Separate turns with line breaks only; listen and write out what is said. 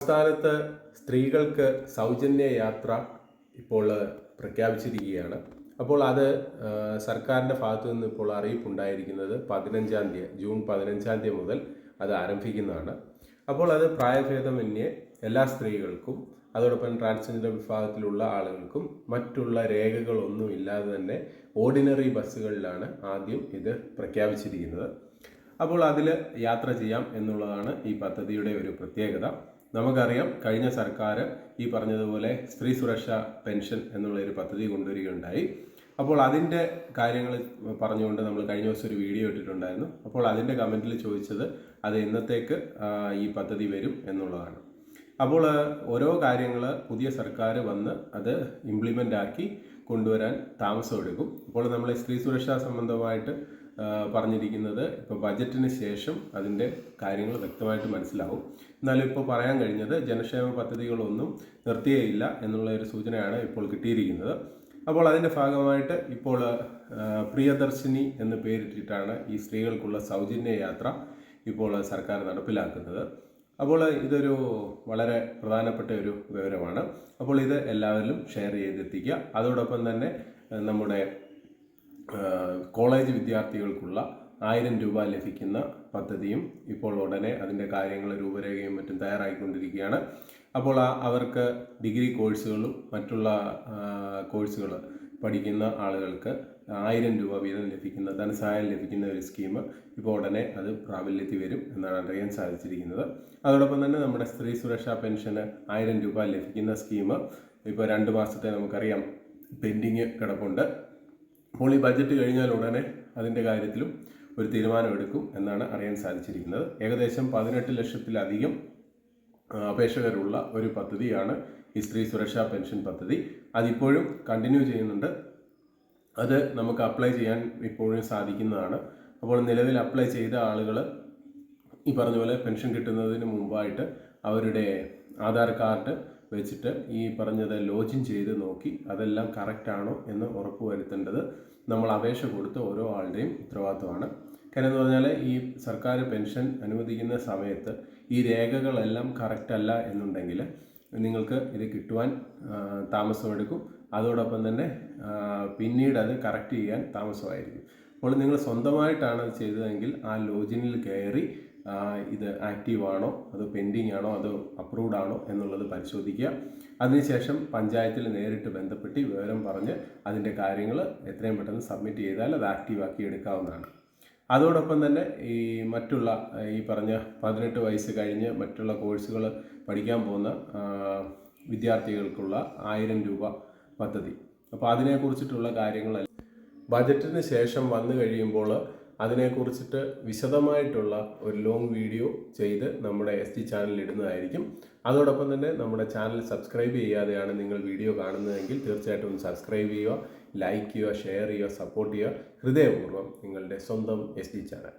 സംസ്ഥാനത്ത് സ്ത്രീകൾക്ക് സൗജന്യ യാത്ര ഇപ്പോൾ പ്രഖ്യാപിച്ചിരിക്കുകയാണ്. അപ്പോൾ അത് സർക്കാരിൻ്റെ ഭാഗത്തു നിന്ന് ഇപ്പോൾ അറിയിപ്പുണ്ടായിരിക്കുന്നത് ജൂൺ 15 മുതൽ അത് ആരംഭിക്കുന്നതാണ്. അപ്പോൾ അത് പ്രായഭേദമന്യേ എല്ലാ സ്ത്രീകൾക്കും അതോടൊപ്പം ട്രാൻസ്ജെൻഡർ വിഭാഗത്തിലുള്ള ആളുകൾക്കും മറ്റുള്ള രേഖകളൊന്നുമില്ലാതെ തന്നെ ഓർഡിനറി ബസ്സുകളിലാണ് ആദ്യം ഇത് പ്രഖ്യാപിച്ചിരിക്കുന്നത്. അപ്പോൾ അതിൽ യാത്ര ചെയ്യാം എന്നുള്ളതാണ് ഈ പദ്ധതിയുടെ ഒരു പ്രത്യേകത. നമുക്കറിയാം, കഴിഞ്ഞ സർക്കാർ ഈ പറഞ്ഞതുപോലെ സ്ത്രീ സുരക്ഷാ പെൻഷൻ എന്നുള്ള ഒരു പദ്ധതി കൊണ്ടുവരികയുണ്ടായി. അപ്പോൾ അതിൻ്റെ കാര്യങ്ങൾ പറഞ്ഞുകൊണ്ട് നമ്മൾ കഴിഞ്ഞ ദിവസം ഒരു വീഡിയോ ഇട്ടിട്ടുണ്ടായിരുന്നു. അപ്പോൾ അതിൻ്റെ കമൻറ്റിൽ ചോദിച്ചത് അത് എന്നത്തേക്ക് ഈ പദ്ധതി വരും എന്നുള്ളതാണ്. അപ്പോൾ ഓരോ കാര്യങ്ങൾ പുതിയ സർക്കാർ വന്ന് അത് ഇംപ്ലിമെൻ്റ് ആക്കി കൊണ്ടുവരാൻ താമസമെടുക്കും. അപ്പോൾ നമ്മൾ സ്ത്രീ സുരക്ഷാ സംബന്ധമായിട്ട് പറഞ്ഞിരിക്കുന്നത് ഇപ്പോൾ ബജറ്റിന് ശേഷം അതിൻ്റെ കാര്യങ്ങൾ വ്യക്തമായിട്ട് മനസ്സിലാവും. എന്നാലും ഇപ്പോൾ പറയാൻ കഴിഞ്ഞത് ജനക്ഷേമ പദ്ധതികളൊന്നും നിർത്തിയേയില്ല എന്നുള്ള ഒരു സൂചനയാണ് ഇപ്പോൾ കിട്ടിയിരിക്കുന്നത്. അപ്പോൾ അതിൻ്റെ ഭാഗമായിട്ട് ഇപ്പോൾ പ്രിയദർശിനി എന്ന് പേരിട്ടിട്ടാണ് ഈ സ്ത്രീകൾക്കുള്ള സൗജന്യ യാത്ര ഇപ്പോൾ സർക്കാർ നടപ്പിലാക്കുന്നത്. അപ്പോൾ ഇതൊരു വളരെ പ്രധാനപ്പെട്ട ഒരു വിവരമാണ്. അപ്പോൾ ഇത് എല്ലാവരിലും ഷെയർ ചെയ്തെത്തിക്കുക. അതോടൊപ്പം തന്നെ നമ്മുടെ കോളേജ് വിദ്യാർത്ഥികൾക്കുള്ള 1000 രൂപ ലഭിക്കുന്ന പദ്ധതിയും ഇപ്പോൾ ഉടനെ അതിൻ്റെ കാര്യങ്ങൾ രൂപരേഖയും മറ്റും തയ്യാറായിക്കൊണ്ടിരിക്കുകയാണ്. അപ്പോൾ അവർക്ക് ഡിഗ്രി കോഴ്സുകളും മറ്റുള്ള കോഴ്സുകൾ പഠിക്കുന്ന ആളുകൾക്ക് 1000 രൂപ വീതം ലഭിക്കുന്ന ധനസഹായം ലഭിക്കുന്ന ഒരു സ്കീം ഇപ്പോൾ ഉടനെ അത് പ്രാബല്യത്തിൽ വരും എന്നാണ് അറിയാൻ സാധിച്ചിരിക്കുന്നത്. അതോടൊപ്പം തന്നെ നമ്മുടെ സ്ത്രീ സുരക്ഷാ പെൻഷന് 1000 രൂപ ലഭിക്കുന്ന സ്കീം ഇപ്പോൾ 2 മാസത്തെ നമുക്കറിയാം പെൻഡിങ് കിടപ്പുണ്ട്. അപ്പോൾ ഈ ബജറ്റ് കഴിഞ്ഞാൽ ഉടനെ അതിൻ്റെ കാര്യത്തിലും ഒരു തീരുമാനമെടുക്കും എന്നാണ് അറിയാൻ സാധിച്ചിരിക്കുന്നത്. ഏകദേശം 18 ലക്ഷത്തിലധികം അപേക്ഷകരുള്ള ഒരു പദ്ധതിയാണ് ഈ സ്ത്രീ സുരക്ഷാ പെൻഷൻ പദ്ധതി. അതിപ്പോഴും കണ്ടിന്യൂ ചെയ്യുന്നുണ്ട്. അത് നമുക്ക് അപ്ലൈ ചെയ്യാൻ ഇപ്പോഴും സാധിക്കുന്നതാണ്. അപ്പോൾ നിലവിൽ അപ്ലൈ ചെയ്ത ആളുകൾ ഈ പറഞ്ഞ പോലെ പെൻഷൻ കിട്ടുന്നതിന് മുമ്പായിട്ട് അവരുടെ ആധാർ കാർഡ് വെച്ചിട്ട് ഈ പറഞ്ഞത് ലോഗിൻ ചെയ്ത് നോക്കി അതെല്ലാം കറക്റ്റാണോ എന്ന് ഉറപ്പ് വരുത്തേണ്ടത് നമ്മൾ അപേക്ഷ കൊടുത്ത ഓരോ ആളുടെയും ഉത്തരവാദിത്വമാണ്. കാര്യം എന്ന് പറഞ്ഞാൽ ഈ സർക്കാർ പെൻഷൻ അനുവദിക്കുന്ന സമയത്ത് ഈ രേഖകളെല്ലാം കറക്റ്റ് അല്ല എന്നുണ്ടെങ്കിൽ നിങ്ങൾക്ക് ഇത് കിട്ടുവാൻ താമസമെടുക്കും. അതോടൊപ്പം തന്നെ പിന്നീട് അത് കറക്റ്റ് ചെയ്യാൻ താമസമായിരിക്കും. അപ്പോൾ നിങ്ങൾ സ്വന്തമായിട്ടാണ് അത് ചെയ്തതെങ്കിൽ ആ ലോഗിനിൽ കയറി ഇത് ആക്റ്റീവ് ആണോ, അത് പെൻഡിങ് ആണോ, അത് അപ്രൂവ്ഡ് ആണോ എന്നുള്ളത് പരിശോധിക്കുക. അതിനുശേഷം പഞ്ചായത്തിൽ നേരിട്ട് ബന്ധപ്പെട്ട് വിവരം പറഞ്ഞ് അതിൻ്റെ കാര്യങ്ങൾ എത്രയും പെട്ടെന്ന് സബ്മിറ്റ് ചെയ്താൽ അത് ആക്റ്റീവാക്കി എടുക്കാവുന്നതാണ്. അതോടൊപ്പം തന്നെ ഈ മറ്റുള്ള ഈ പറഞ്ഞ 18 വയസ്സ് കഴിഞ്ഞ് മറ്റുള്ള കോഴ്സുകൾ പഠിക്കാൻ പോകുന്ന വിദ്യാർത്ഥികൾക്കുള്ള 1000 രൂപ പദ്ധതി. അപ്പോൾ അതിനെക്കുറിച്ചിട്ടുള്ള കാര്യങ്ങൾ ബജറ്റിന് ശേഷം വന്നു കഴിയുമ്പോൾ അതിനെക്കുറിച്ചിട്ട് വിശദമായിട്ടുള്ള ഒരു ലോങ് വീഡിയോ ചെയ്ത് നമ്മുടെ ST ചാനലിൽ ഇടുന്നതായിരിക്കും. അതോടൊപ്പം തന്നെ നമ്മുടെ ചാനൽ സബ്സ്ക്രൈബ് ചെയ്യാതെയാണ് നിങ്ങൾ വീഡിയോ കാണുന്നതെങ്കിൽ തീർച്ചയായിട്ടും ഒന്ന് സബ്സ്ക്രൈബ് ചെയ്യുക, ലൈക്ക് ചെയ്യുക, ഷെയർ ചെയ്യുക, സപ്പോർട്ട് ചെയ്യുക. ഹൃദയപൂർവ്വം നിങ്ങളുടെ സ്വന്തം ST ചാനൽ.